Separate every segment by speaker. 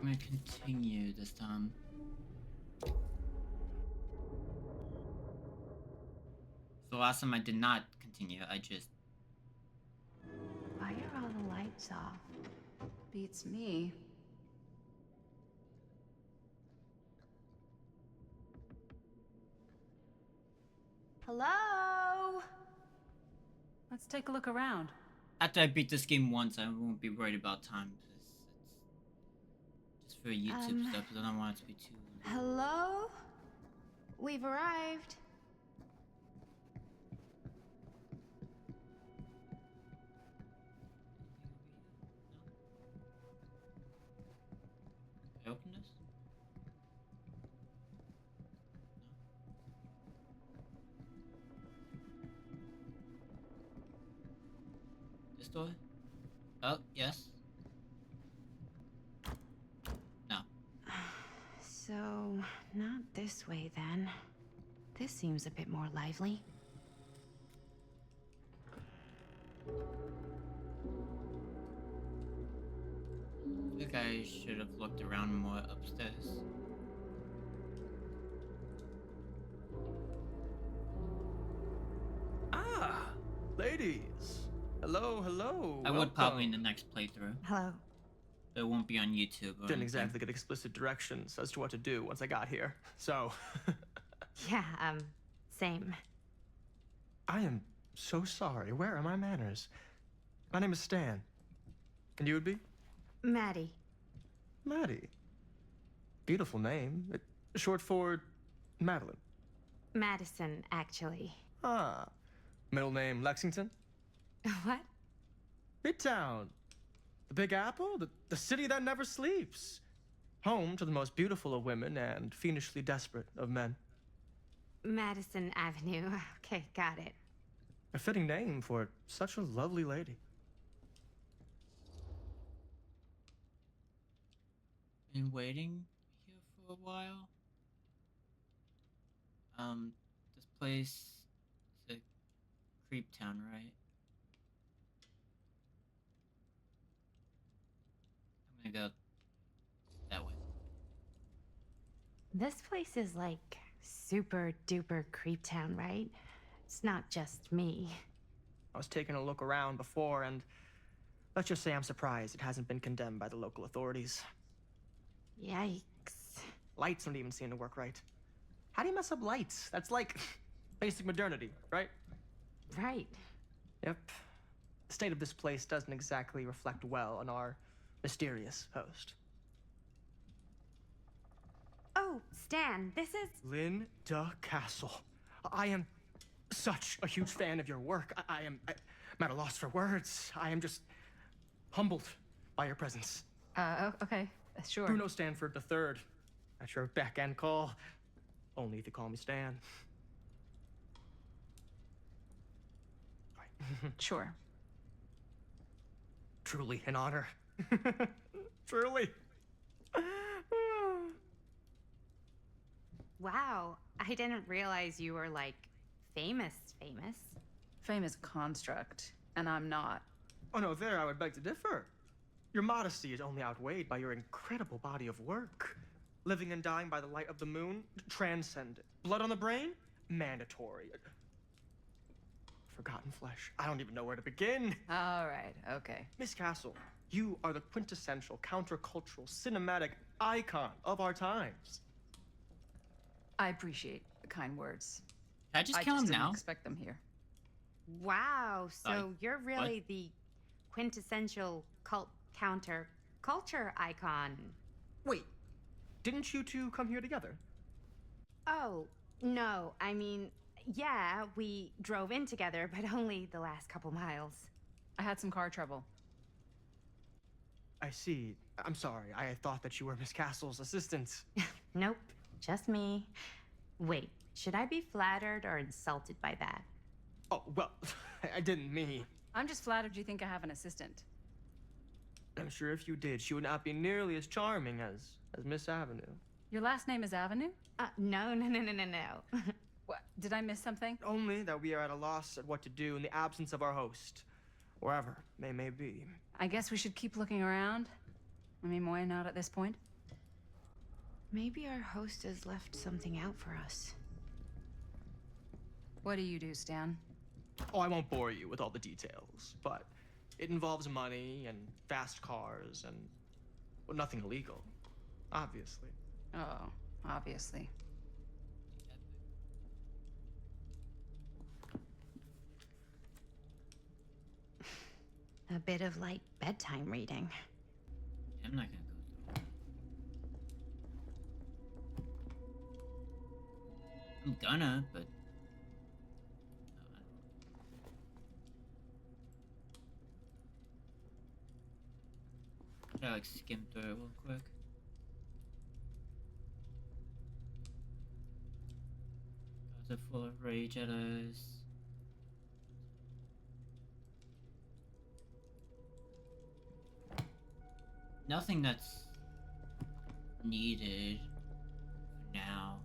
Speaker 1: me continue this time. So last time I did not continue. I just.
Speaker 2: Why are all the lights off? Beats me. Hello? Let's take a look around.
Speaker 1: After I beat this game once, I won't be worried about time. It's just for YouTube stuff, because I don't want it to be too.
Speaker 2: Hello? We've arrived.
Speaker 1: Can I open this? No. This door? Oh, yes. No.
Speaker 2: So, not this way then. This seems a bit more lively.
Speaker 1: I think I should have looked around more upstairs.
Speaker 3: Ah, ladies. Hello, hello.
Speaker 1: I would probably in the
Speaker 3: welcome.
Speaker 1: next playthrough.
Speaker 2: Hello.
Speaker 1: But it won't be on YouTube. Or
Speaker 3: Didn't
Speaker 1: anything.
Speaker 3: exactly get explicit directions as to what to do once I got here. So,
Speaker 2: Yeah, same.
Speaker 3: I am so sorry. Where are my manners? My name is Stan. And you would be?
Speaker 2: Maddie.
Speaker 3: Maddie. Beautiful name. Short for Madeline.
Speaker 2: Madison, actually.
Speaker 3: Ah. Middle name Lexington?
Speaker 2: What?
Speaker 3: Midtown. The Big Apple? The city that never sleeps. Home to the most beautiful of women and fiendishly desperate of men.
Speaker 2: Madison Avenue. Okay, got it.
Speaker 3: A fitting name for such a lovely lady.
Speaker 1: Been waiting here for a while. This place is a creep town, right? I'm gonna go that way.
Speaker 2: This place is like super duper creep town, right? It's not just me.
Speaker 3: I was taking a look around before, and let's just say I'm surprised it hasn't been condemned by the local authorities.
Speaker 2: Yikes.
Speaker 3: Lights don't even seem to work right. How do you mess up lights? That's like basic modernity, right?
Speaker 2: Right.
Speaker 3: Yep. The state of this place doesn't exactly reflect well on our mysterious host.
Speaker 2: Oh, Stan, this is...
Speaker 3: Linda Castle. I am such a huge fan of your work. I'm at a loss for words. I am just humbled by your presence.
Speaker 2: Okay, sure.
Speaker 3: Bruno Stanford III, at your beck and call. Only if you call me Stan. Right.
Speaker 2: Sure.
Speaker 3: Truly an honor. Truly.
Speaker 2: Wow, I didn't realize you were like famous.
Speaker 4: Fame is a construct, and I'm not.
Speaker 3: Oh no, there I would beg to differ. Your modesty is only outweighed by your incredible body of work. Living and dying by the light of the moon, transcendent. Blood on the brain, mandatory. Forgotten flesh. I don't even know where to begin.
Speaker 4: All right, okay.
Speaker 3: Miss Castle, you are the quintessential countercultural cinematic icon of our times.
Speaker 4: I appreciate the kind words.
Speaker 1: Can I just
Speaker 4: I
Speaker 1: kill
Speaker 4: just
Speaker 1: him
Speaker 4: didn't
Speaker 1: now?
Speaker 4: expect them here.
Speaker 2: Wow, so
Speaker 1: Like,
Speaker 2: you're really the quintessential counter culture icon.
Speaker 3: Wait, didn't you two come here together?
Speaker 2: Oh, no, I mean, yeah, we drove in together, but only the last couple miles.
Speaker 4: I had some car trouble.
Speaker 3: I see. I'm sorry. I thought that you were Miss Castle's assistant.
Speaker 2: Nope, just me. Wait, should I be flattered or insulted by that?
Speaker 3: Oh, well, I didn't mean.
Speaker 4: I'm just flattered you think I have an assistant.
Speaker 3: I'm sure if you did, she would not be nearly as charming as Miss Avenue.
Speaker 4: Your last name is Avenue?
Speaker 2: No.
Speaker 4: What? Did I miss something?
Speaker 3: Only that we are at a loss at what to do in the absence of our host, wherever they may be.
Speaker 4: I guess we should keep looking around. I mean, why not at this point?
Speaker 2: Maybe our host has left something out for us.
Speaker 4: What do you do, Stan?
Speaker 3: Oh, I won't bore you with all the details, but it involves money and fast cars and, well, nothing illegal, obviously.
Speaker 4: Oh, obviously.
Speaker 2: A bit of light bedtime reading.
Speaker 1: I'm not gonna go through. I'm gonna, but I like skim through it real quick. Guys are full of rage at us. Nothing that's needed for now.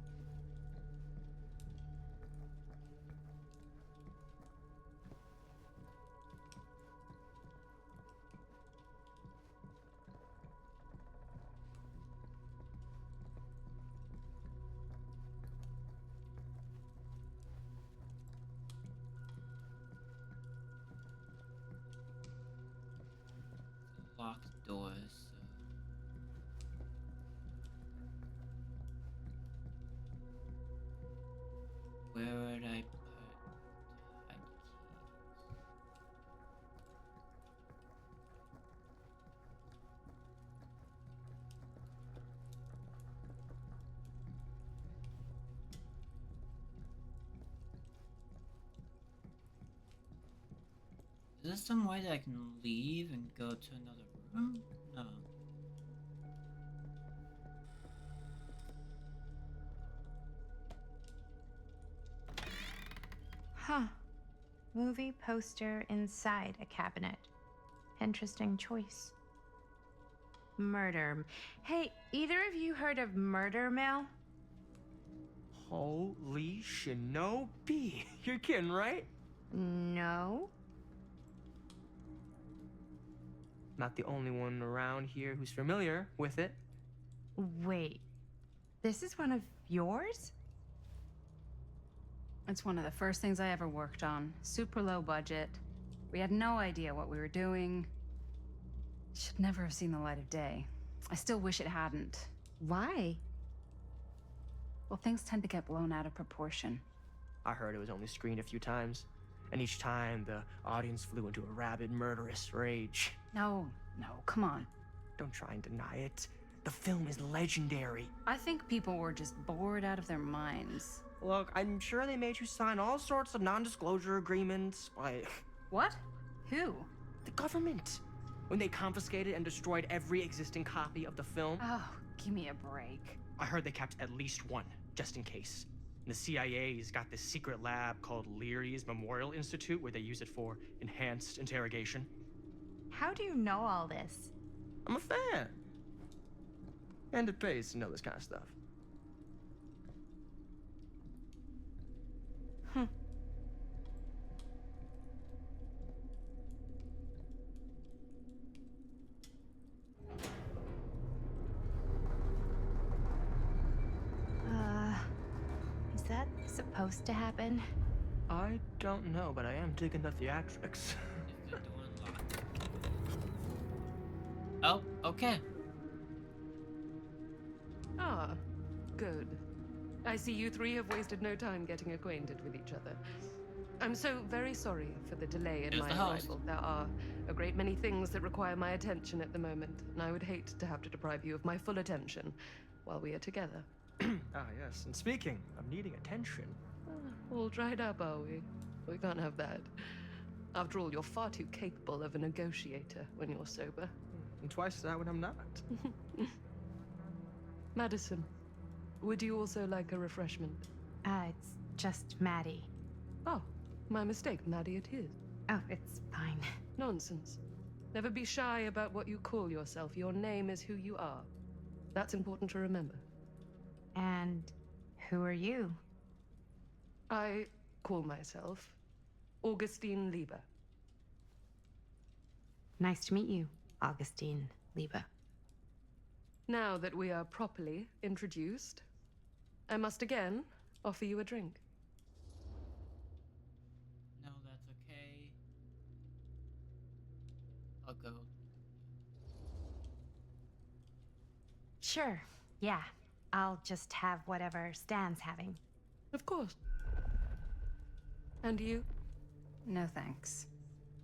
Speaker 1: Locked doors. Where would I put the keys? Is there some way that I can leave and go to another room? No.
Speaker 2: Huh. Movie poster inside a cabinet. Interesting choice. Murder. Hey, either of you heard of Murder Mill?
Speaker 3: Holy shinobi. You're kidding, right?
Speaker 2: No.
Speaker 3: Not the only one around here who's familiar with it.
Speaker 2: Wait. This is one of yours?
Speaker 4: It's one of the first things I ever worked on. Super low budget. We had no idea what we were doing. Should never have seen the light of day. I still wish it hadn't.
Speaker 2: Why?
Speaker 4: Well, things tend to get blown out of proportion.
Speaker 3: I heard it was only screened a few times, and each time the audience flew into a rabid, murderous rage.
Speaker 4: No, come on.
Speaker 3: Don't try and deny it. The film is legendary.
Speaker 4: I think people were just bored out of their minds.
Speaker 3: Look, I'm sure they made you sign all sorts of non-disclosure agreements, like
Speaker 4: What? Who?
Speaker 3: the government. When they confiscated and destroyed every existing copy of the film,
Speaker 4: Oh, give me a break.
Speaker 3: I heard they kept at least one, just in case. And the CIA's got this secret lab called Leary's Memorial Institute where they use it for enhanced interrogation.
Speaker 2: How do you know all this?
Speaker 3: I'm a fan. And it pays to know this kind of stuff.
Speaker 2: Is that supposed to happen?
Speaker 3: I don't know, but I am digging the theatrics.
Speaker 1: Is the door unlocked? Oh, okay.
Speaker 5: Ah, good. I see you three have wasted no time getting acquainted with each other. I'm so very sorry for the delay in
Speaker 1: There's
Speaker 5: my
Speaker 1: the host.
Speaker 5: arrival. There are a great many things that require my attention at the moment, and I would hate to have to deprive you of my full attention while we are together.
Speaker 3: Ah, yes. And speaking of needing attention,
Speaker 5: All dried up, are we? We can't have that. After all, you're far too capable of a negotiator when you're sober.
Speaker 3: and twice that when I'm not.
Speaker 5: Madison, would you also like a refreshment?
Speaker 2: It's just Maddie.
Speaker 5: Oh, my mistake, Maddie it is.
Speaker 2: Oh, it's fine.
Speaker 5: Nonsense. Never be shy about what you call yourself. Your name is who you are. That's important to remember.
Speaker 2: And who are you?
Speaker 5: I call myself Augustine Lieber.
Speaker 2: Nice to meet you, Augustine Liebe.
Speaker 5: Now that we are properly introduced, I must again offer you a drink.
Speaker 1: No, that's okay. I'll go.
Speaker 2: Sure, yeah. I'll just have whatever Stan's having.
Speaker 5: Of course. And you?
Speaker 4: No thanks.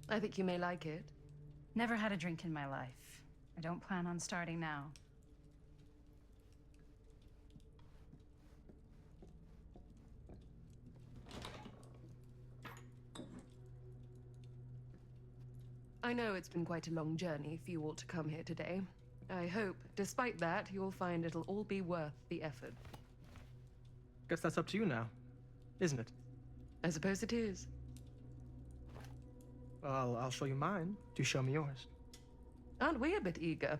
Speaker 5: I think you may like it.
Speaker 4: Never had a drink in my life. I don't plan on starting now.
Speaker 5: I know it's been quite a long journey for you all to come here today. I hope, despite that, you'll find it'll all be worth the effort.
Speaker 3: Guess that's up to you now, isn't it?
Speaker 5: I suppose it is.
Speaker 3: Well, I'll show you mine. Do show me yours.
Speaker 5: Aren't we a bit eager?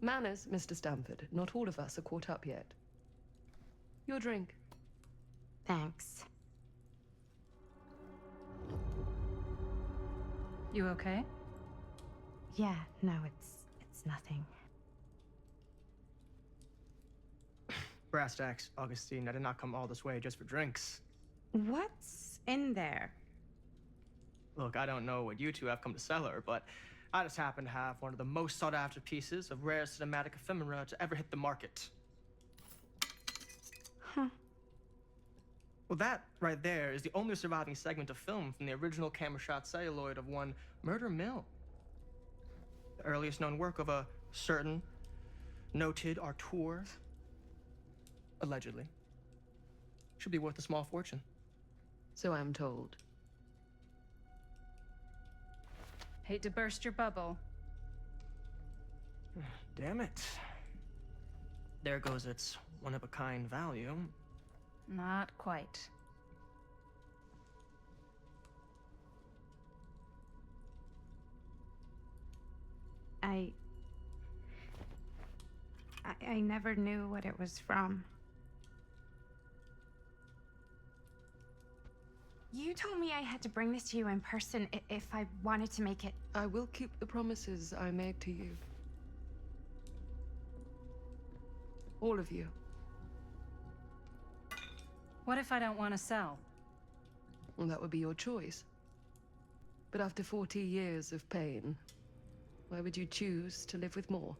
Speaker 5: Manners, Mr. Stamford. Not all of us are caught up yet. Your drink.
Speaker 2: Thanks.
Speaker 4: You okay?
Speaker 2: Yeah, no, it's nothing.
Speaker 3: Brass tacks, Augustine. I did not come all this way just for drinks.
Speaker 2: What's in there?
Speaker 3: Look, I don't know what you two have come to cellar, but I just happen to have one of the most sought-after pieces of rare cinematic ephemera to ever hit the market.
Speaker 2: Huh.
Speaker 3: Well, that right there is the only surviving segment of film from the original camera shot celluloid of one Murder Mill. The earliest known work of a certain noted auteur, allegedly. Should be worth a small fortune.
Speaker 5: So I'm told.
Speaker 4: Hate to burst your bubble.
Speaker 3: Damn it. There goes its one-of-a-kind value.
Speaker 4: Not quite.
Speaker 2: I never knew what it was from. You told me I had to bring this to you in person if I wanted to make it.
Speaker 5: I will keep the promises I made to you. All of you.
Speaker 4: What if I don't want to sell?
Speaker 5: Well, that would be your choice. But after 40 years of pain, why would you choose to live with more?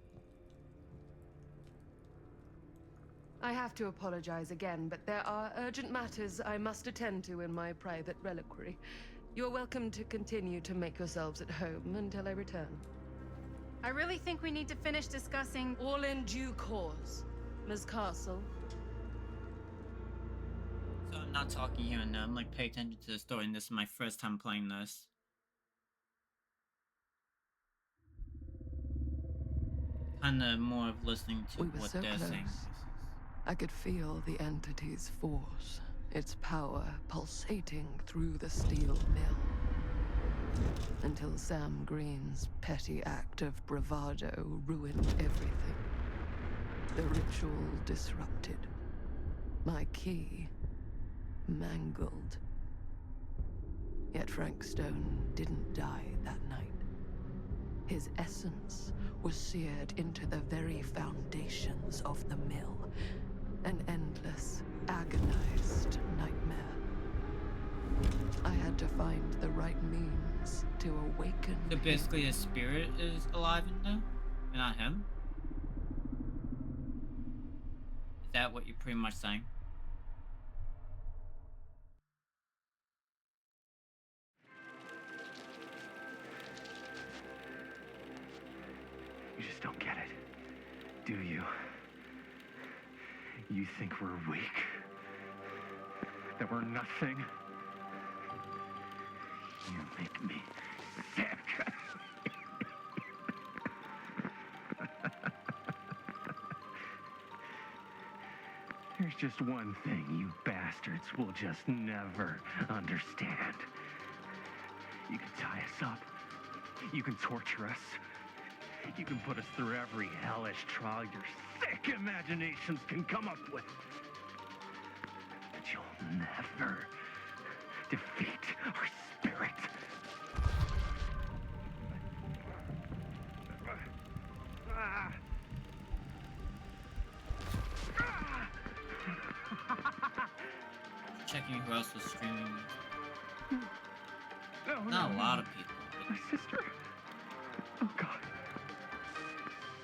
Speaker 5: I have to apologize again, but there are urgent matters I must attend to in my private reliquary. You're welcome to continue to make yourselves at home until I return.
Speaker 4: I really think we need to finish discussing.
Speaker 5: All in due course, Ms. Castle.
Speaker 1: So I'm not talking here and there. I'm like, pay attention to the story, and this is my first time playing this. Kinda more of listening to
Speaker 5: We were
Speaker 1: what
Speaker 5: so
Speaker 1: they're saying.
Speaker 5: close. I could feel the entity's force, its power pulsating through the steel mill. Until Sam Green's petty act of bravado ruined everything. The ritual disrupted. My key mangled. Yet Frank Stone didn't die that night. His essence was seared into the very foundations of the mill. An endless, agonized nightmare. I had to find the right means to awaken.
Speaker 1: So basically his spirit is alive in there? And not him? Is that what you're pretty much saying?
Speaker 6: You just don't get it, do you? You think we're weak? That we're nothing? You make me sick. There's just one thing you bastards will just never understand. You can tie us up. You can torture us. You can put us through every hellish trial your sick imaginations can come up with. But you'll never defeat our spirit.
Speaker 1: checking who else was streaming.
Speaker 6: No,
Speaker 1: Not a
Speaker 6: no,
Speaker 1: lot
Speaker 6: no.
Speaker 1: of people.
Speaker 6: My sister? Oh, God.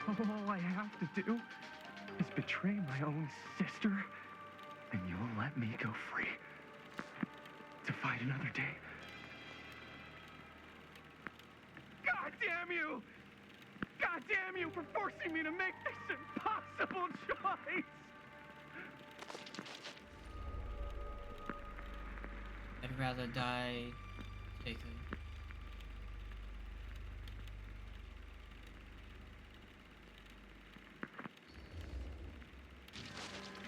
Speaker 6: All I have to do is betray my own sister, and you'll let me go free to fight another day. God damn you! God damn you for forcing me to make this impossible choice!
Speaker 1: I'd rather die, Jacob.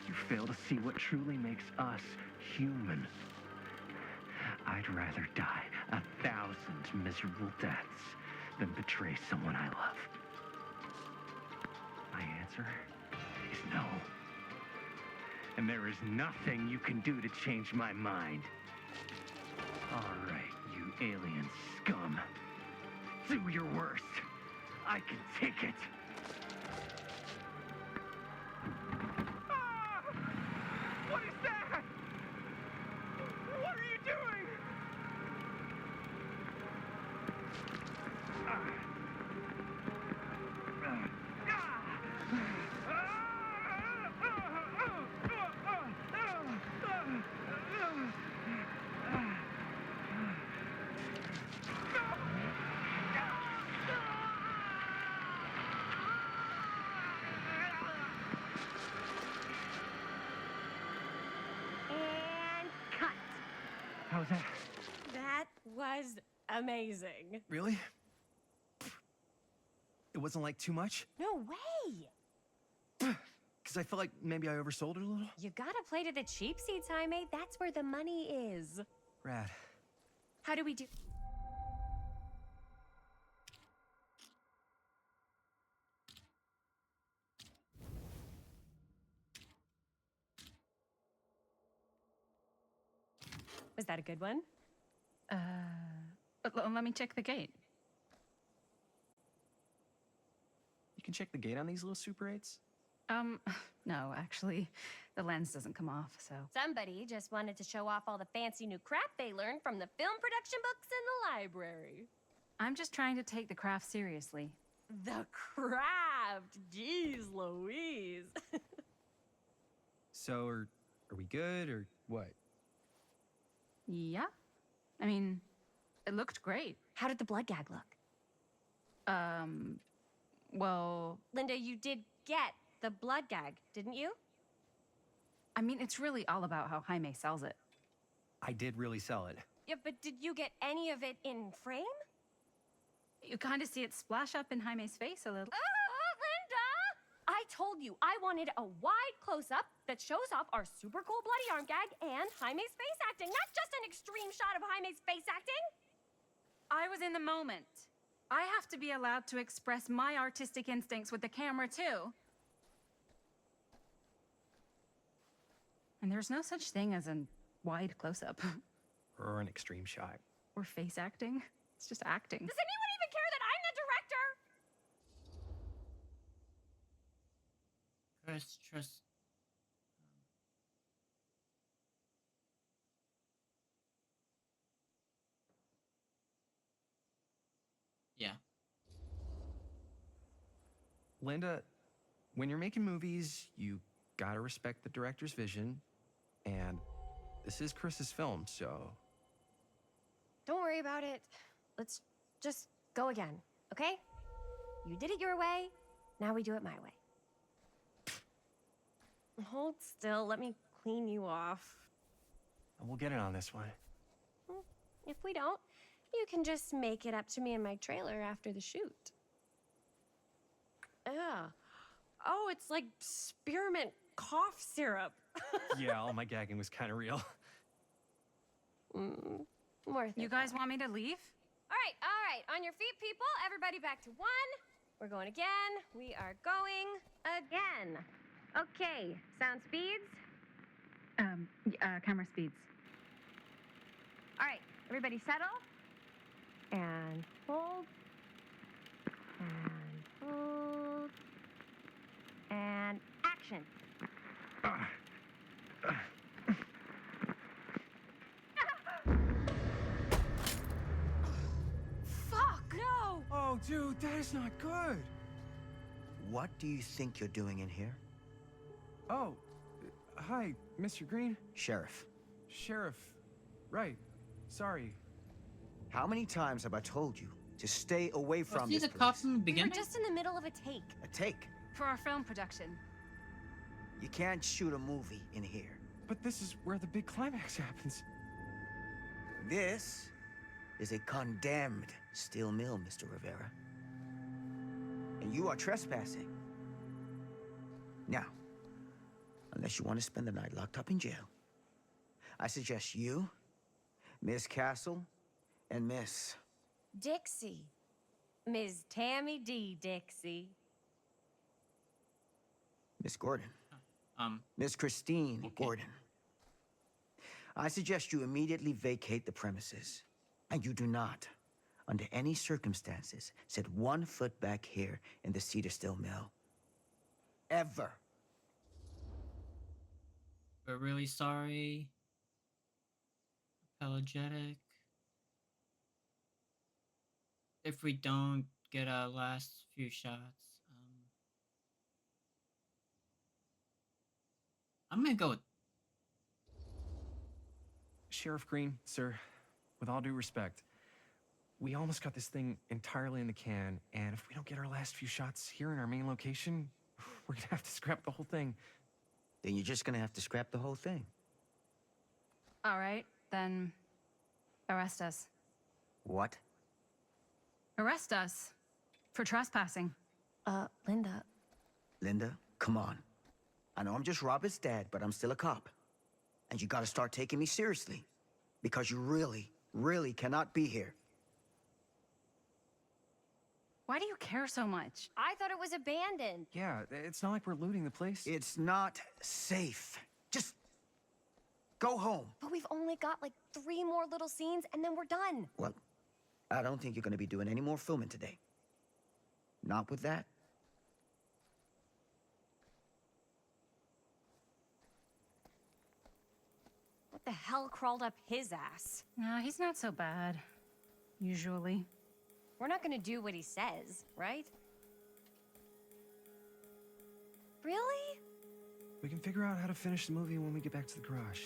Speaker 6: You fail to see what truly makes us human. I'd rather die 1,000 miserable deaths than betray someone I love. My answer is no. And there is nothing you can do to change my mind. All right, you alien scum. Do your worst. I can take it. Ah! What is that? What are you doing?
Speaker 7: And cut.
Speaker 6: How's that?
Speaker 7: That was amazing.
Speaker 8: Really? It wasn't like too much?
Speaker 7: No way.
Speaker 8: Because I felt like maybe I oversold it a little?
Speaker 7: You gotta play to the cheap seats, Jaime. That's where the money is.
Speaker 8: Rad.
Speaker 7: How do we do? Was that a good one?
Speaker 4: Let me check the gate.
Speaker 8: You can check the gate on these little Super 8s?
Speaker 4: No, actually, the lens doesn't come off, so.
Speaker 7: Somebody just wanted to show off all the fancy new crap they learned from the film production books in the library.
Speaker 4: I'm just trying to take the craft seriously.
Speaker 7: The craft! Jeez Louise.
Speaker 8: So, are we good, or what?
Speaker 4: Yeah? I mean, it looked great.
Speaker 7: How did the blood gag look?
Speaker 4: Well,
Speaker 7: Linda, you did get the blood gag, didn't you?
Speaker 4: I mean, it's really all about how Jaime sells it.
Speaker 8: I did really sell it.
Speaker 7: Yeah, but did you get any of it in frame?
Speaker 4: You kind of see it splash up in Jaime's face a little.
Speaker 7: Linda! I told you I wanted a wide close-up that shows off our super cool bloody arm gag and Jaime's face acting, not just an extreme shot of Jaime's face acting.
Speaker 4: I was in the moment. I have to be allowed to express my artistic instincts with the camera, too. And there's no such thing as a wide close-up.
Speaker 8: Or an extreme shot.
Speaker 4: Or face acting. It's just acting.
Speaker 7: Does anyone even care that I'm the director?
Speaker 1: Trust. Yeah.
Speaker 8: Linda, when you're making movies, you gotta respect the director's vision. And this is Chris's film, so...
Speaker 7: Don't worry about it. Let's just go again, okay? You did it your way, now we do it my way. Hold still, let me clean you off.
Speaker 8: We'll get it on this one.
Speaker 7: If we don't, you can just make it up to me in my trailer after the shoot. Yeah. Oh, it's like spearmint cough syrup.
Speaker 8: Yeah, all my gagging was kind of real.
Speaker 7: Worth it.
Speaker 4: You guys want me to leave?
Speaker 7: All right. On your feet, people. Everybody back to one. We're going again. We are going again. Okay. Sound speeds.
Speaker 4: Camera speeds.
Speaker 7: All right. Everybody settle. And hold. And hold. And action.
Speaker 8: No, dude, that is not good.
Speaker 9: What do you think you're doing in here?
Speaker 8: Oh, hi, Mr. Green.
Speaker 9: Sheriff,
Speaker 8: Sheriff. Right. Sorry.
Speaker 9: how many times have I told you to stay away
Speaker 1: Was
Speaker 9: from
Speaker 1: he
Speaker 9: this
Speaker 1: the cop
Speaker 9: place?
Speaker 1: from the
Speaker 7: We were
Speaker 1: beginning?
Speaker 7: just in the middle of a take.
Speaker 9: A take.
Speaker 4: For our film production.
Speaker 9: You can't shoot a movie in here.
Speaker 8: But this is where the big climax happens.
Speaker 9: This is a condemned steel mill, Mr. Rivera. And you are trespassing. Now, unless you want to spend the night locked up in jail, I suggest you, Miss Castle, and Miss...
Speaker 7: Dixie. Ms. Tammy D. Dixie.
Speaker 9: Miss Gordon.
Speaker 1: Um,
Speaker 9: Miss Christine
Speaker 1: Okay.
Speaker 9: Gordon. I suggest you immediately vacate the premises. And you do not, under any circumstances, set 1 foot back here in the Cedar Still Mill. Ever.
Speaker 1: we're really sorry. Apologetic. If we don't get our last few shots, I'm gonna go with
Speaker 8: Sheriff Green, sir, with all due respect, we almost got this thing entirely in the can, and if we don't get our last few shots here in our main location, we're gonna have to scrap the whole thing.
Speaker 9: Then you're just gonna have to scrap the whole thing.
Speaker 4: All right, then arrest us.
Speaker 9: What?
Speaker 4: Arrest us for trespassing.
Speaker 7: Linda.
Speaker 9: Linda, come on. I know I'm just Robert's dad, but I'm still a cop. And you gotta start taking me seriously. Because you really, really cannot be here.
Speaker 4: Why do you care so much?
Speaker 7: I thought it was abandoned.
Speaker 8: Yeah, it's not like we're looting the place.
Speaker 9: It's not safe. Just go home.
Speaker 7: But we've only got like 3 more little scenes and then we're done.
Speaker 9: Well, I don't think you're gonna be doing any more filming today. Not with that.
Speaker 7: What the hell crawled up his ass?
Speaker 4: No, he's not so bad. Usually.
Speaker 7: We're not gonna do what he says, right? Really?
Speaker 8: We can figure out how to finish the movie when we get back to the garage.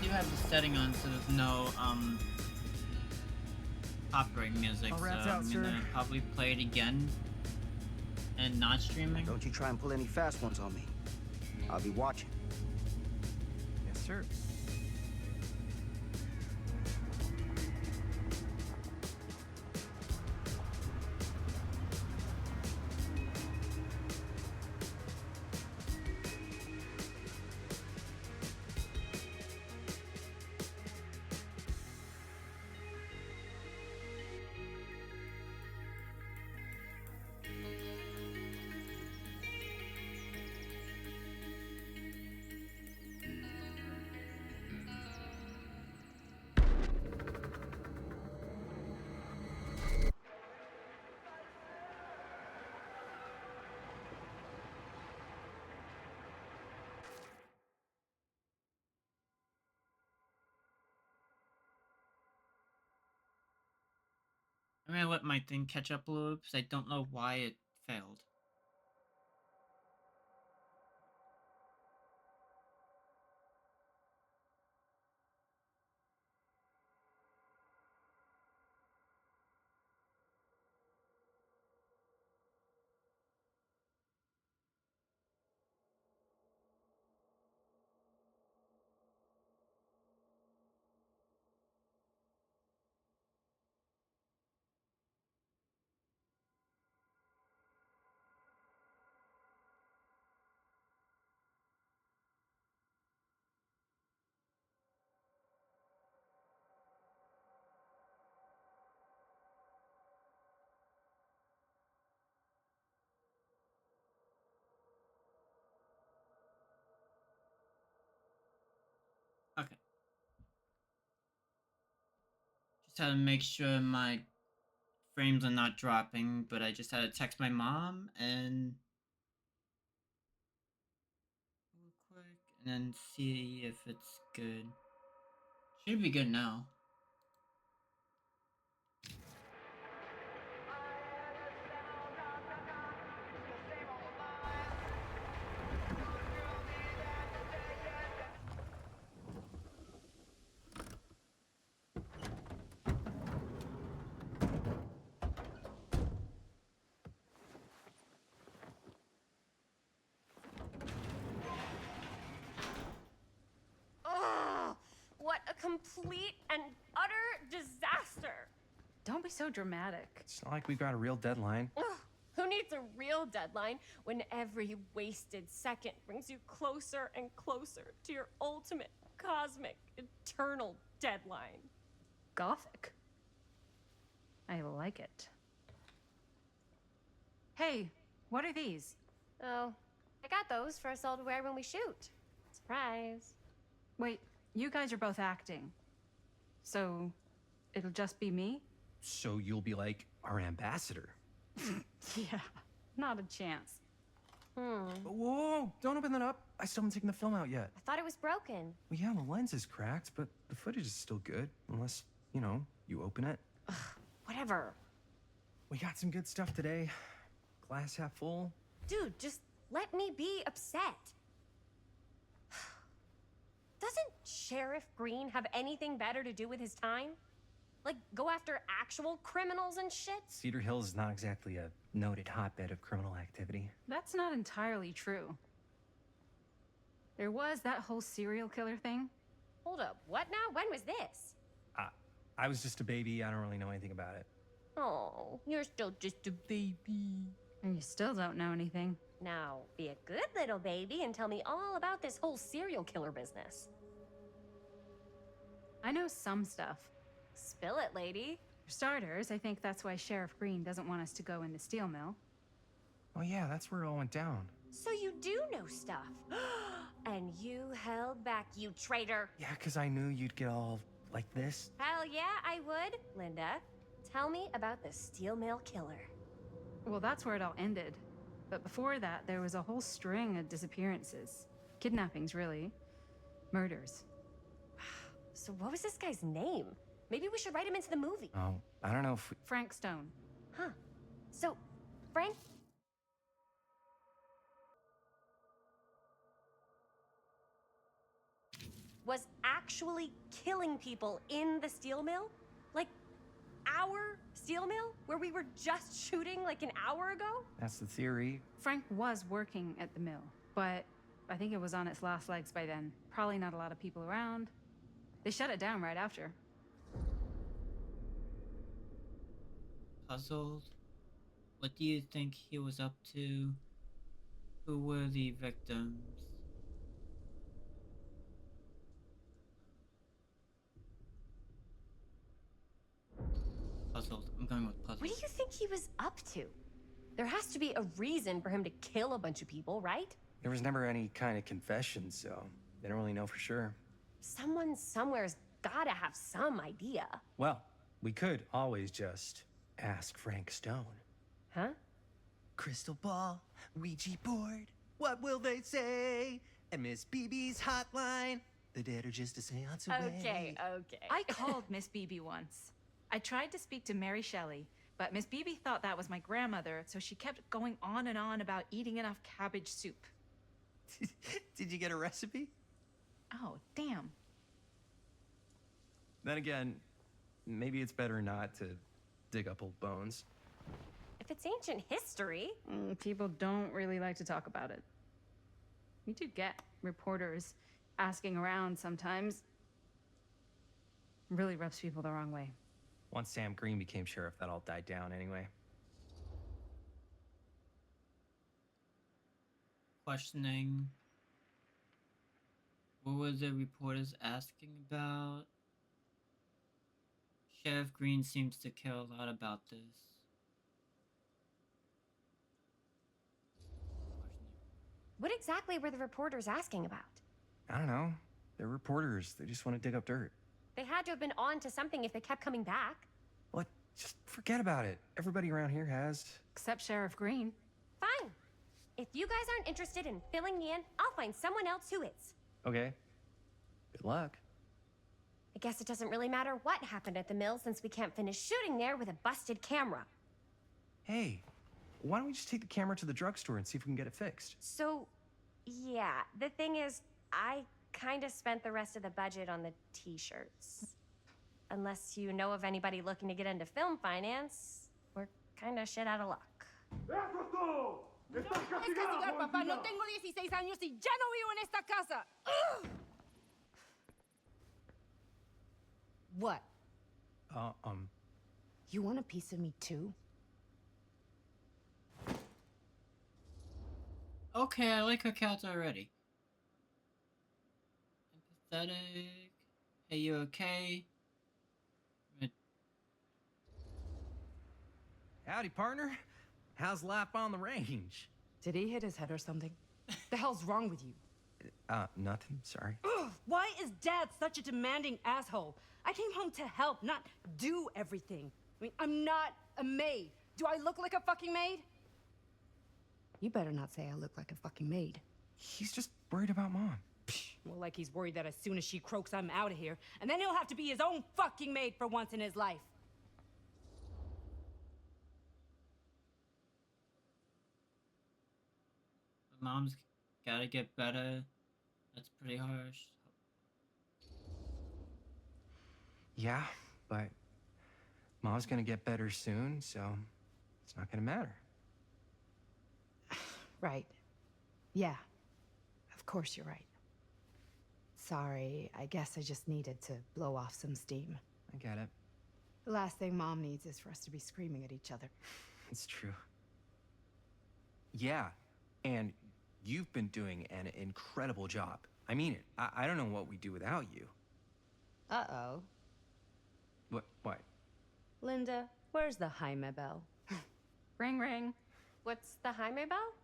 Speaker 1: you have the setting on so there's no copyright music,
Speaker 8: All
Speaker 1: so
Speaker 8: wrapped out,
Speaker 1: I'm
Speaker 8: sir.
Speaker 1: gonna probably play it again and not streaming.
Speaker 9: Don't you try and pull any fast ones on me. I'll be watching.
Speaker 8: Yes, sir.
Speaker 1: I'm gonna let my thing catch up a little because I don't know why it failed. Just had to make sure my frames are not dropping, but I just had to text my mom and real quick and then see if it's good. Should be good now.
Speaker 7: Ugh! What a complete and utter disaster!
Speaker 4: Don't be so dramatic.
Speaker 8: It's not like we've got a real deadline.
Speaker 7: Ugh, who needs a real deadline when every wasted second brings you closer and closer to your ultimate, cosmic, eternal deadline?
Speaker 4: Gothic. I like it. Hey, what are these?
Speaker 7: Oh, I got those for us all to wear when we shoot. Surprise.
Speaker 4: Wait, you guys are both acting. So, it'll just be me?
Speaker 8: So you'll be like our ambassador.
Speaker 4: Yeah, not a chance.
Speaker 8: Whoa, don't open that up. I still haven't taken the film out yet.
Speaker 7: I thought it was broken.
Speaker 8: Well, yeah, the lens is cracked, but the footage is still good. Unless, you open it.
Speaker 7: Whatever.
Speaker 8: We got some good stuff today. Glass half full.
Speaker 7: Dude, just let me be upset. Doesn't Sheriff Green have anything better to do with his time? Like, go after actual criminals and shit?
Speaker 8: Cedar Hills is not exactly a noted hotbed of criminal activity.
Speaker 4: That's not entirely true. There was that whole serial killer thing.
Speaker 7: Hold up, what now? When was this?
Speaker 8: I was just a baby. I don't really know anything about it.
Speaker 7: Oh, you're still just a baby.
Speaker 4: And you still don't know anything.
Speaker 7: Now, be a good little baby and tell me all about this whole serial killer business.
Speaker 4: I know some stuff.
Speaker 7: Spill it, lady.
Speaker 4: For starters, I think that's why Sheriff Green doesn't want us to go in the steel mill.
Speaker 8: Oh yeah, that's where it all went down.
Speaker 7: So you do know stuff. And you held back, you traitor.
Speaker 8: Yeah, because I knew you'd get all like this.
Speaker 7: Hell yeah, I would. Linda, tell me about the steel mill killer.
Speaker 4: Well, that's where it all ended. But before that, there was a whole string of disappearances. Kidnappings, really. Murders.
Speaker 7: So what was this guy's name? Maybe we should write him into the movie.
Speaker 8: Oh, I don't know if we...
Speaker 4: Frank Stone.
Speaker 7: Huh. So, Frank... was actually killing people in the steel mill? Like, our steel mill? Where we were just shooting like an hour ago?
Speaker 8: That's the theory.
Speaker 4: Frank was working at the mill, but I think it was on its last legs by then. Probably not a lot of people around. They shut it down right after.
Speaker 1: Puzzled. What do you think he was up to? Who were the victims? Puzzled. I'm going with puzzled.
Speaker 7: What do you think he was up to? There has to be a reason for him to kill a bunch of people, right?
Speaker 8: There was never any kind of confession, so they don't really know for sure.
Speaker 7: Someone somewhere's gotta have some idea.
Speaker 8: Well, we could always just ask Frank Stone.
Speaker 7: Huh?
Speaker 10: Crystal ball, Ouija board, what will they say? And Miss BB's hotline, the dead are just a seance away.
Speaker 7: Okay.
Speaker 4: I called Miss Beebe once. I tried to speak to Mary Shelley, but Miss Beebe thought that was my grandmother, so she kept going on and on about eating enough cabbage soup.
Speaker 10: Did you get a recipe?
Speaker 4: Oh, damn.
Speaker 8: Then again, maybe it's better not to dig up old bones.
Speaker 7: If it's ancient history.
Speaker 4: People don't really like to talk about it. We do get reporters asking around sometimes. Really rubs people the wrong way.
Speaker 8: Once Sam Green became sheriff, that all died down anyway.
Speaker 1: Questioning. What were the reporters asking about? Sheriff Green seems to care a lot about this.
Speaker 7: What exactly were the reporters asking about?
Speaker 8: I don't know. They're reporters. They just want to dig up dirt.
Speaker 7: They had had to have been on to something if they kept coming back.
Speaker 8: What? Just forget about it. Everybody around here has.
Speaker 4: Except Sheriff Green.
Speaker 7: Fine. If you guys aren't interested in filling me in, I'll find someone else who is.
Speaker 8: Okay. Good luck.
Speaker 7: I guess it doesn't really matter what happened at the mill since we can't finish shooting there with a busted camera.
Speaker 8: Hey, why don't we just take the camera to the drugstore and see if we can get it fixed?
Speaker 7: So, yeah, the thing is, I kind of spent the rest of the budget on the t-shirts. Unless you know of anybody looking to get into film finance, we're kind of shit out of luck.
Speaker 11: Es castigar, papá. No tengo 16 años y ya no vivo en esta casa. Ugh. What?
Speaker 2: You want a piece of me too?
Speaker 1: Okay, I like her cats already. Empathetic. Hey, you okay?
Speaker 8: Howdy, partner. How's life on the range?
Speaker 11: Did he hit his head or something? The hell's wrong with you?
Speaker 8: Nothing. Sorry.
Speaker 11: Ugh, why is Dad such a demanding asshole? I came home to help, not do everything. I mean, I'm not a maid. Do I look like a fucking maid? You better not say I look like a fucking maid.
Speaker 8: He's just worried about Mom.
Speaker 11: More like he's worried that as soon as she croaks, I'm out of here. And then he'll have to be his own fucking maid for once in his life.
Speaker 1: Mom's gotta get better. That's pretty harsh.
Speaker 8: Yeah, but Mom's gonna get better soon, so it's not gonna matter.
Speaker 2: Right. Yeah. Of course you're right. Sorry, I guess I just needed to blow off some steam.
Speaker 8: I get it.
Speaker 2: The last thing Mom needs is for us to be screaming at each other.
Speaker 8: It's true. Yeah, and you've been doing an incredible job. I mean it. I don't know what we'd do without you.
Speaker 2: Uh-oh.
Speaker 8: What?
Speaker 2: Linda, where's the Jaime bell?
Speaker 4: Ring, ring.
Speaker 7: What's the Jaime bell?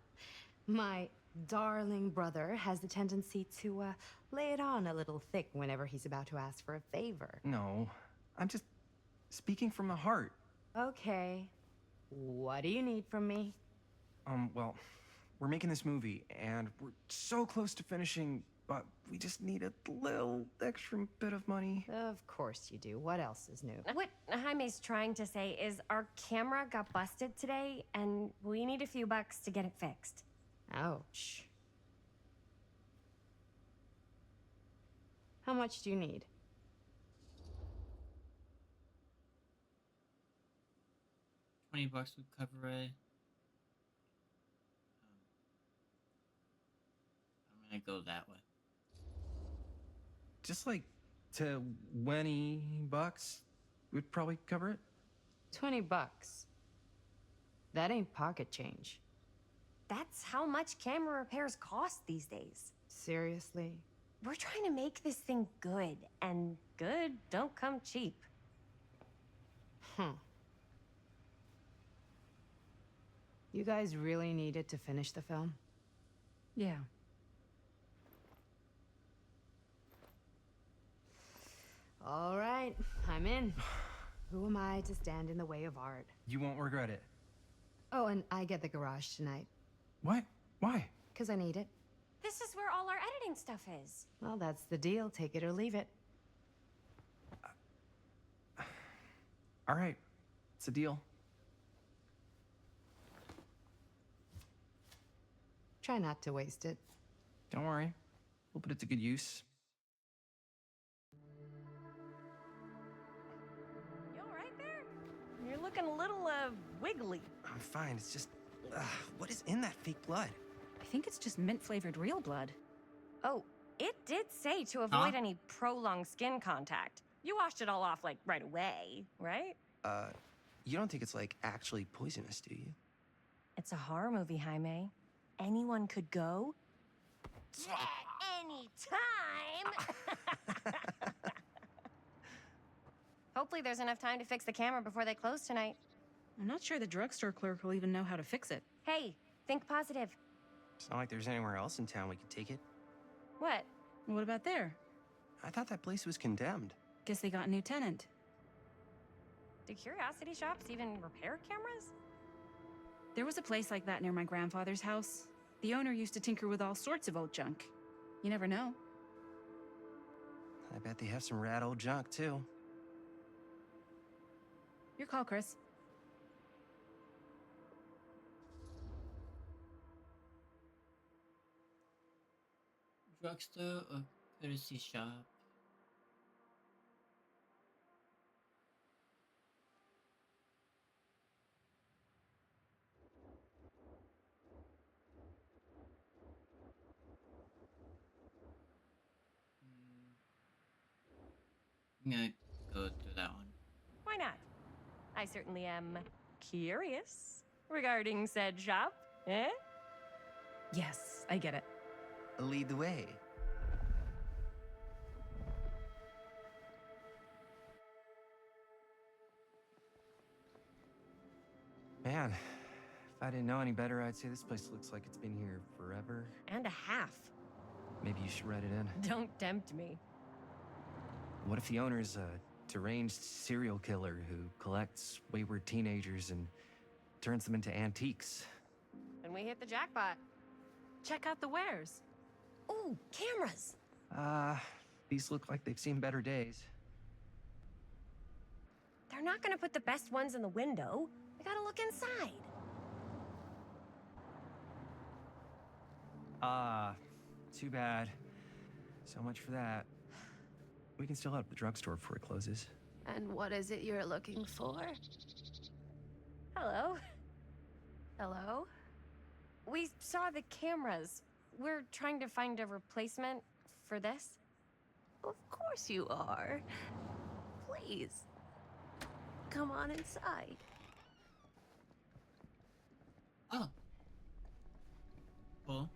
Speaker 2: My darling brother has the tendency to, lay it on a little thick whenever he's about to ask for a favor.
Speaker 8: No, I'm just speaking from the heart.
Speaker 2: Okay. What do you need from me?
Speaker 8: Well, we're making this movie, and we're so close to finishing, but we just need a little extra bit of money.
Speaker 2: Of course you do. What else is new?
Speaker 7: What Jaime's trying to say is our camera got busted today, and we need a few bucks to get it fixed.
Speaker 2: Ouch. How much do you need?
Speaker 1: $20 would cover it. I'm gonna go that way.
Speaker 8: Just like $20 would probably cover it.
Speaker 2: $20. That ain't pocket change.
Speaker 7: That's how much camera repairs cost these days.
Speaker 2: Seriously?
Speaker 7: We're trying to make this thing good, and good don't come cheap.
Speaker 2: You guys really needed to finish the film?
Speaker 4: Yeah.
Speaker 2: All right, I'm in. Who am I to stand in the way of art?
Speaker 8: You won't regret it.
Speaker 2: Oh, and I get the garage tonight.
Speaker 8: What? Why?
Speaker 2: Because I need it.
Speaker 7: This is where all our editing stuff is.
Speaker 2: Well, that's the deal. Take it or leave it.
Speaker 8: All right. It's a deal.
Speaker 2: Try not to waste it.
Speaker 8: Don't worry. We'll put it to good use.
Speaker 7: You all right there? You're looking a little, wiggly.
Speaker 10: I'm fine. It's just, what is in that fake blood?
Speaker 4: I think it's just mint-flavored real blood.
Speaker 7: Oh, it did say to avoid
Speaker 1: Huh?
Speaker 7: any prolonged skin contact. You washed it all off, like, right away, right?
Speaker 10: You don't think it's, like, actually poisonous, do you?
Speaker 7: It's a horror movie, Jaime. Anyone could go. Anytime! Hopefully there's enough time to fix the camera before they close tonight.
Speaker 4: I'm not sure the drugstore clerk will even know how to fix it.
Speaker 7: Hey, think positive.
Speaker 10: It's not like there's anywhere else in town we could take it.
Speaker 7: What?
Speaker 4: What about there?
Speaker 10: I thought that place was condemned.
Speaker 4: Guess they got a new tenant.
Speaker 7: Do curiosity shops even repair cameras?
Speaker 4: There was a place like that near my grandfather's house. The owner used to tinker with all sorts of old junk. You never know.
Speaker 10: I bet they have some rad old junk, too.
Speaker 4: Your call, Chris.
Speaker 1: Drugstore or courtesy shop? I'm gonna go through that one.
Speaker 7: Why not? I certainly am curious regarding said shop, eh?
Speaker 4: Yes, I get it.
Speaker 10: Lead the way.
Speaker 8: Man, if I didn't know any better, I'd say this place looks like it's been here forever.
Speaker 7: And a half.
Speaker 8: Maybe you should write it in.
Speaker 7: Don't tempt me.
Speaker 8: What if the owner's a deranged serial killer who collects wayward teenagers and turns them into antiques?
Speaker 7: Then we hit the jackpot.
Speaker 4: Check out the wares.
Speaker 7: Ooh, cameras.
Speaker 8: These look like they've seen better days.
Speaker 7: They're not gonna put the best ones in the window. We gotta look inside.
Speaker 8: Too bad. So much for that. We can still head up the drugstore before it closes.
Speaker 5: And what is it you're looking for?
Speaker 7: Hello.
Speaker 5: Hello?
Speaker 7: We saw the cameras. We're trying to find a replacement for this.
Speaker 5: Of course you are. Please. Come on inside.
Speaker 1: Oh. Cool.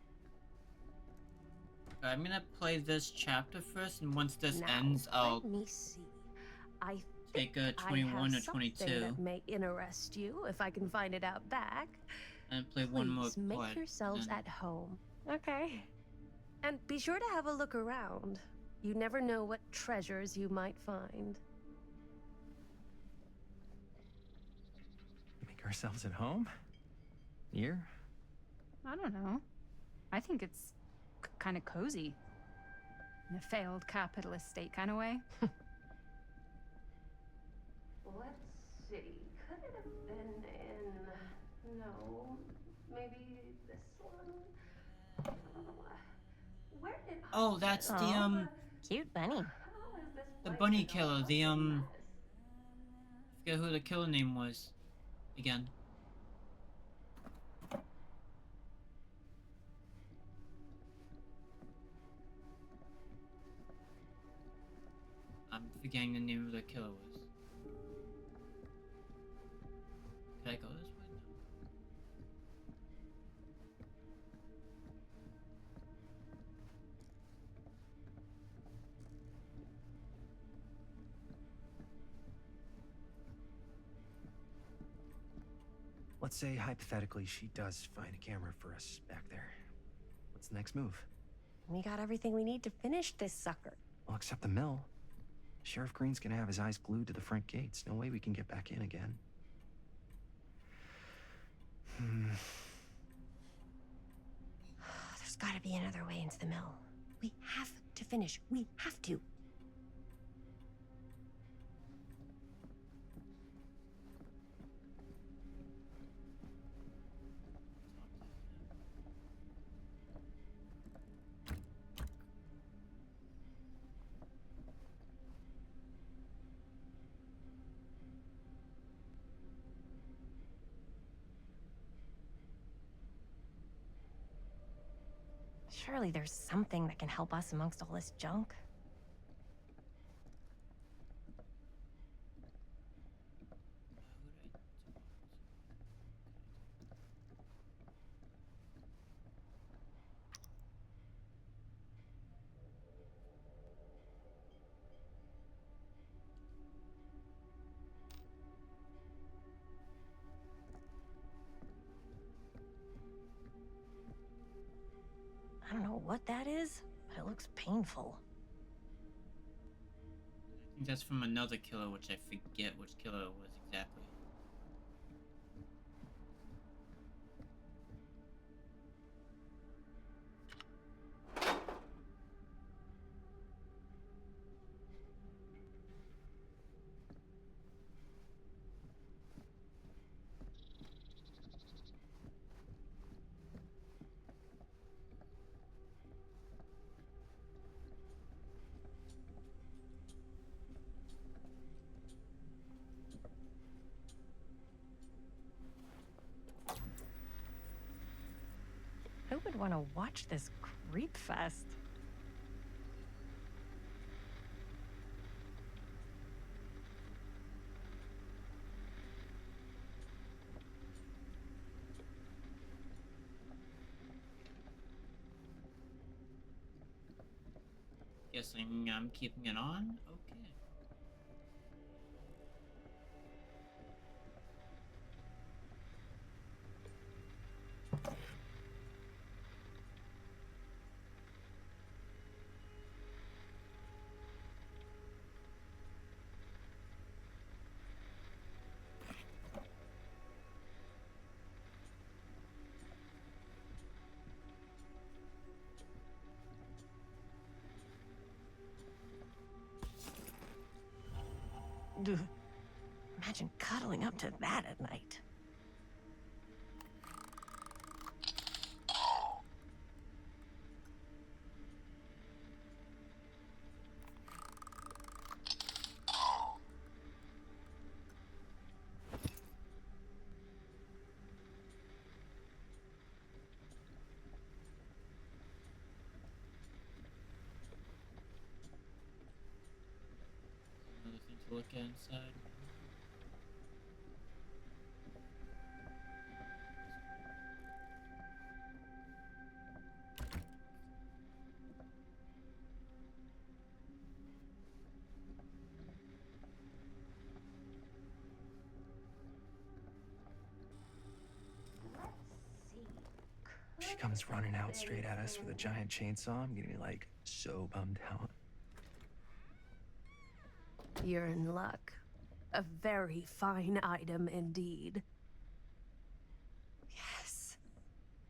Speaker 1: I'm gonna play this chapter first, and once this
Speaker 12: Now,
Speaker 1: ends, I'll
Speaker 12: let me see. I
Speaker 1: take a
Speaker 12: think I
Speaker 1: 21 or
Speaker 12: have something
Speaker 1: 22
Speaker 12: that may interest you if I can find it out back.
Speaker 1: and play one more
Speaker 12: Please make
Speaker 1: part.
Speaker 12: yourselves
Speaker 1: and
Speaker 12: at home.
Speaker 7: Okay.
Speaker 12: And be sure to have a look around. You never know what treasures you might find.
Speaker 8: Make ourselves at home? Here?
Speaker 4: I don't know. I think it's kind of cozy. In a failed capitalist state kind of way.
Speaker 12: Let's see. Could it have been in... No. Maybe this one? Where did
Speaker 1: Oh, that's the
Speaker 7: Cute bunny.
Speaker 1: the bunny killer. The I forget who the killer name was. Again. I'm forgetting the name of the killer was. Can I go this way? No.
Speaker 8: Let's say, hypothetically, she does find a camera for us back there. What's the next move?
Speaker 7: We got everything we need to finish this sucker.
Speaker 8: Well, except the mill. Sheriff Green's gonna have his eyes glued to the front gates. No way we can get back in again.
Speaker 7: There's gotta be another way into the mill. We have to finish. We have to. Surely there's something that can help us amongst all this junk. I don't know what that is, but it looks painful.
Speaker 1: think that's from another killer, which I forget which killer it was exactly.
Speaker 7: Who would want to watch this creep fest?
Speaker 1: Guessing I'm keeping it on? Okay.
Speaker 12: Ugh. Imagine cuddling up to that at night.
Speaker 1: Another thing to look at inside.
Speaker 8: She comes running out straight at us with a giant chainsaw. I'm getting like so bummed out.
Speaker 12: You're in luck. A very fine item indeed.
Speaker 7: Yes.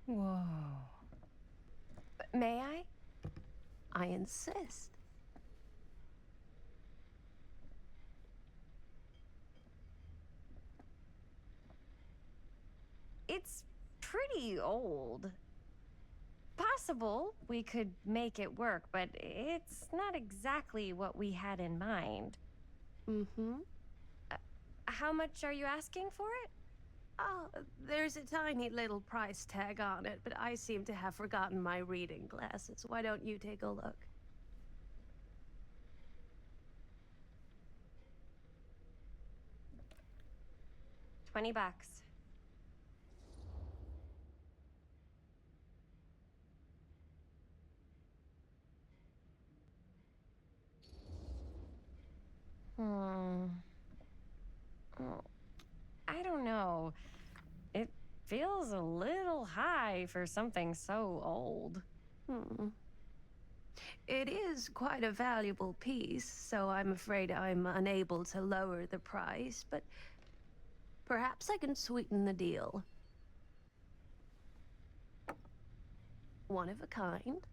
Speaker 4: Whoa.
Speaker 7: May I?
Speaker 12: I insist.
Speaker 7: It's pretty old. Possible we could make it work, but it's not exactly what we had in mind.
Speaker 12: Mm-hmm.
Speaker 7: How much are you asking for it?
Speaker 12: Oh, there's a tiny little price tag on it, but I seem to have forgotten my reading glasses. Why don't you take a look?
Speaker 7: $20. Hmm. Oh, I don't know. It feels a little high for something so old.
Speaker 12: It is quite a valuable piece, so I'm afraid I'm unable to lower the price, but perhaps I can sweeten the deal. One of a kind,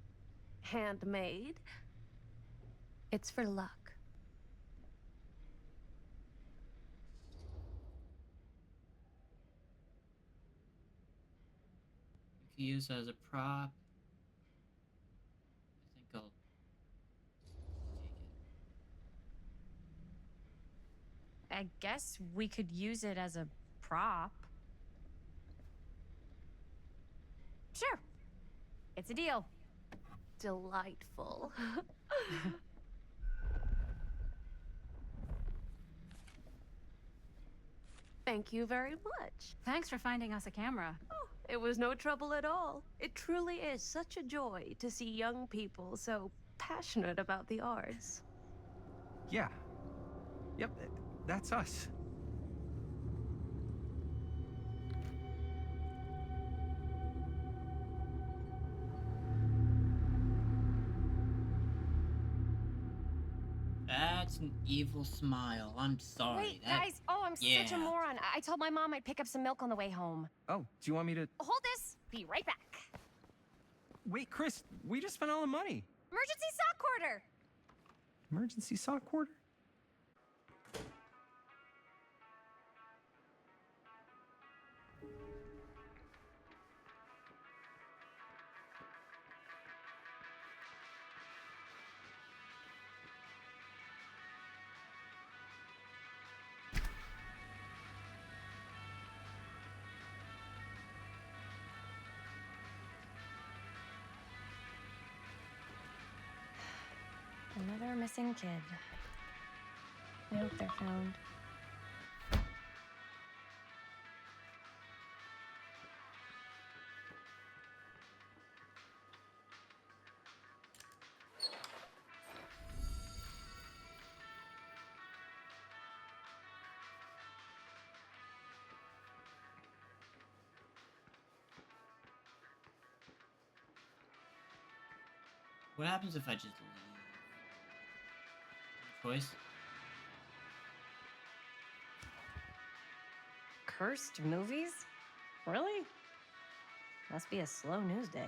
Speaker 12: handmade. It's for luck.
Speaker 1: You can use it as a prop. I think I'll take it.
Speaker 7: I guess we could use it as a prop. Sure. It's a deal.
Speaker 12: Delightful. Thank you very much.
Speaker 4: Thanks for finding us a camera.
Speaker 12: Oh, it was no trouble at all. It truly is such a joy to see young people so passionate about the arts.
Speaker 8: Yeah. Yep, that's us.
Speaker 1: That's an evil smile. I'm sorry.
Speaker 7: Wait,
Speaker 1: that...
Speaker 7: guys. Oh, I'm such
Speaker 1: yeah.
Speaker 7: a moron. I told my mom I'd pick up some milk on the way home.
Speaker 8: Oh, do you want me to...
Speaker 7: Hold this. Be right back.
Speaker 8: Wait, Chris, we just spent all the money.
Speaker 7: Emergency sock quarter.
Speaker 8: Emergency sock quarter?
Speaker 7: Another missing kid. I hope they're found.
Speaker 1: What happens if I just leave? Choice?
Speaker 7: Cursed movies? Really? Must be a slow news day.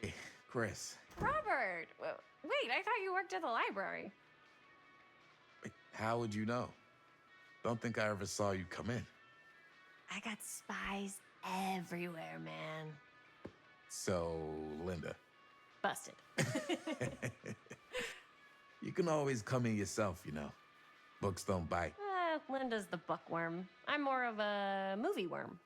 Speaker 13: Hey, Chris.
Speaker 7: Robert! Wait, I thought you worked at the library.
Speaker 13: Wait, how would you know? Don't think I ever saw you come in.
Speaker 7: I got spies everywhere, man.
Speaker 13: So, Linda.
Speaker 7: Busted.
Speaker 13: You can always come in yourself, you know. Books don't bite.
Speaker 7: Linda's the bookworm. I'm more of a movie worm.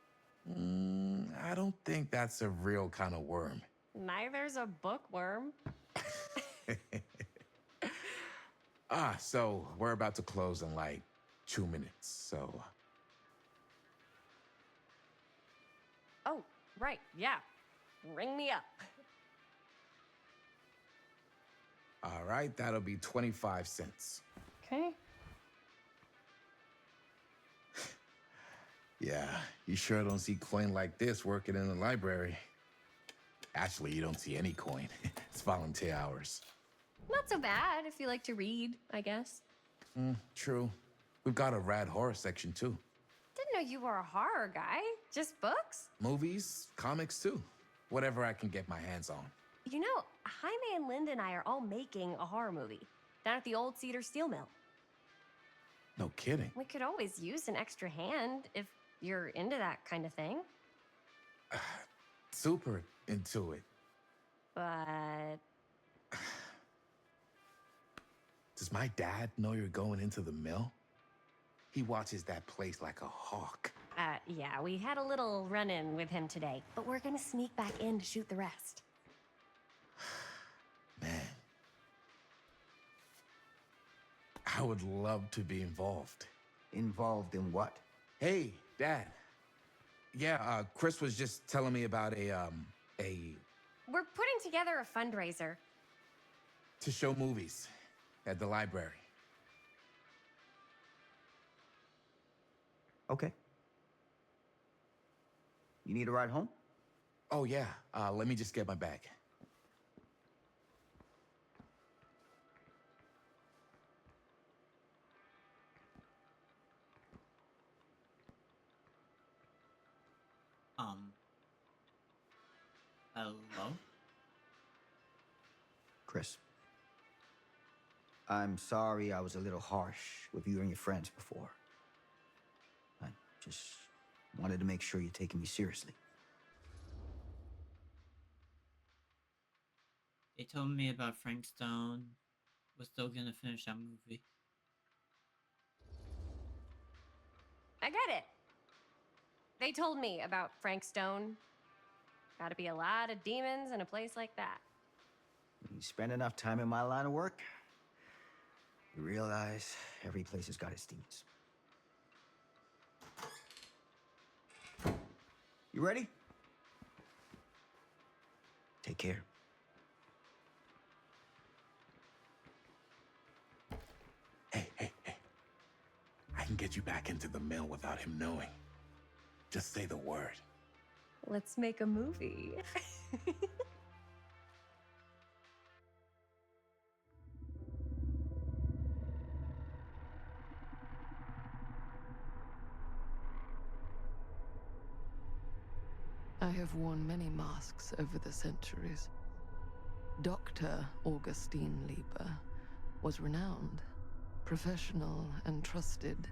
Speaker 13: I don't think that's a real kind of worm.
Speaker 7: Neither's a bookworm.
Speaker 13: So we're about to close in like 2 minutes, so...
Speaker 7: Oh, right, yeah. Ring me up.
Speaker 13: All right, that'll be 25 cents.
Speaker 7: Okay.
Speaker 13: Yeah, you sure don't see coin like this working in the library. Actually, you don't see any coin. It's volunteer hours.
Speaker 7: Not so bad if you like to read, I guess.
Speaker 13: True. We've got a rad horror section, too.
Speaker 7: Didn't know you were a horror guy. Just books?
Speaker 13: Movies, comics, too. Whatever I can get my hands on.
Speaker 7: You know, Jaime and Linda and I are all making a horror movie down at the old Cedar Steel Mill.
Speaker 13: No kidding.
Speaker 7: We could always use an extra hand if you're into that kind of thing.
Speaker 13: Super into it.
Speaker 7: But...
Speaker 13: Does my dad know you're going into the mill? He watches that place like a hawk.
Speaker 7: Yeah, we had a little run-in with him today, but we're gonna sneak back in to shoot the rest.
Speaker 13: Man. I would love to be involved.
Speaker 9: Involved in what?
Speaker 13: Hey, Dad. Yeah, Chris was just telling me about a...
Speaker 7: We're putting together a fundraiser.
Speaker 13: to show movies at the library.
Speaker 9: Okay. You need a ride home?
Speaker 13: Oh, yeah. Let me just get my bag.
Speaker 1: Hello?
Speaker 9: Chris. I'm sorry I was a little harsh with you and your friends before. I just wanted to make sure you're taking me seriously.
Speaker 1: They told me about Frank Stone. We're still gonna finish that movie.
Speaker 7: I get it. They told me about Frank Stone. Gotta be a lot of demons in a place like that.
Speaker 9: You spend enough time in my line of work, you realize every place has got its demons. You ready? Take care.
Speaker 13: Hey, hey, hey. I can get you back into the mill without him knowing. Just say the word.
Speaker 7: Let's make a movie.
Speaker 5: I have worn many masks over the centuries. Dr. Augustine Lieber was renowned, professional, and trusted.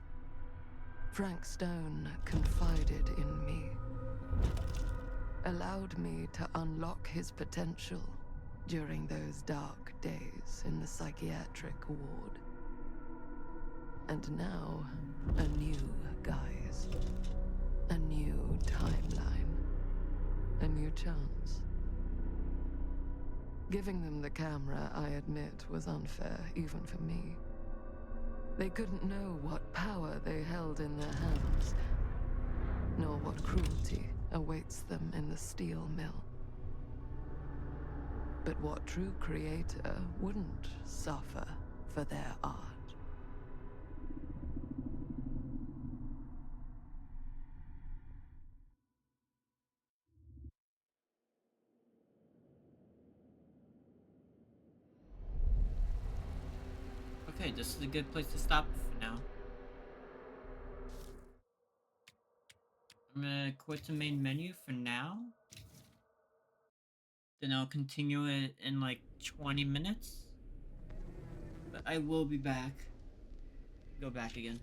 Speaker 5: Frank Stone confided in me, allowed me to unlock his potential during those dark days in the psychiatric ward. And now, a new guise, a new timeline, a new chance. Giving them the camera, I admit, was unfair, even for me. They couldn't know what power they held in their hands, nor what cruelty awaits them in the steel mill. But what true creator wouldn't suffer for their art?
Speaker 1: Okay, this is a good place to stop for now. I'm gonna quit the main menu for now. Then I'll continue it in like 20 minutes. But I will be back. Go back again.